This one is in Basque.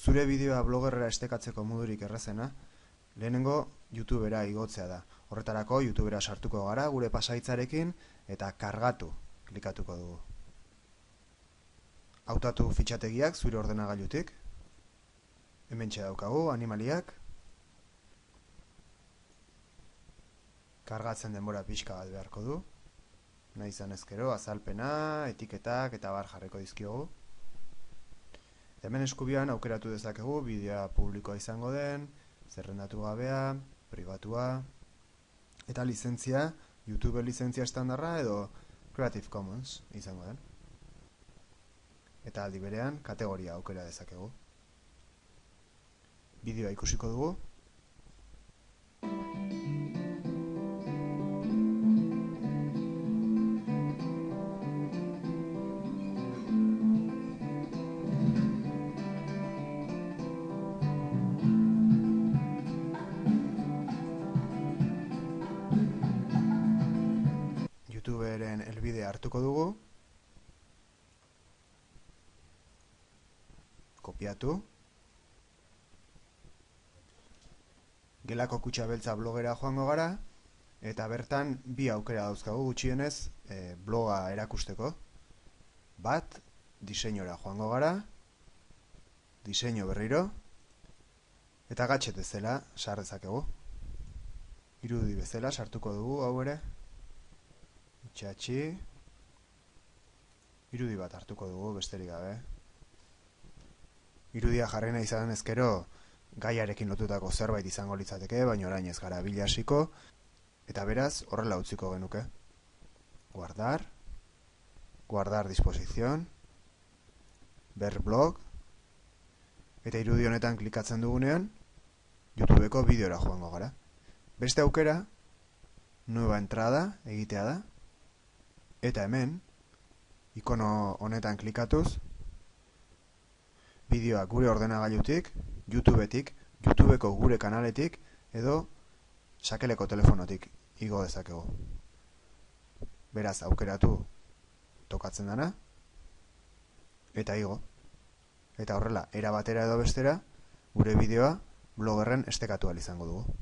Zure bideoa blogerrera estekatzeko modurik errazena, lehenengo YouTubera igotzea da. Horretarako YouTubera sartuko gara gure pasaitzarekin eta kargatu klikatuko dugu. Hautatu fitxategiak zure ordenagailutik. Hementxe daukagu animaliak. Kargatzen denbora pixka bat beharko du. Nahi izan ezkero, azalpena, etiketak eta bar jarriko dizkiogu. Hemen eskubian aukeratu dezakegu bideoa publikoa izango den, zerrendatu gabea, pribatua, eta lizentzia, YouTube lizentzia estandarra edo Creative Commons izango den. Eta aldi berean, kategoria aukera dezakegu. Bideoa ikusiko dugu. YouTuberen helbidea hartuko dugu. Kopiatu. Gelako kutxa beltza blogera joango gara. Eta bertan bi aukera dauzkagu gutxienez bloga erakusteko. Bat, diseinora joango gara. Diseinu berriro. Eta gadget bezala sar dezakegu. Irudi bezala sartuko dugu hau ere. Itxatxi. Irudi bat hartuko dugu besterik gabe. Irudia jarri nahi izan ezkero gaiarekin lotutako zerbait izango litzateke, baina orain ez gara bila hasiko, eta beraz horrela utziko genuke. Guardar. Guardar disposición. Ver blog. Eta irudi honetan klikatzen dugunean YouTubeko bideora joango gara. Beste aukera, nueva entrada egitea da. Eta hemen, ikono honetan klikatuz, bideoa gure ordenagailutik, YouTubetik, YouTubeko gure kanaletik, edo sakeleko telefonotik igo dezakegu. Beraz, aukeratu tokatzen dana, eta igo. Eta horrela, era batera edo bestera, gure bideoa blogerren estekatu ahal izango dugu.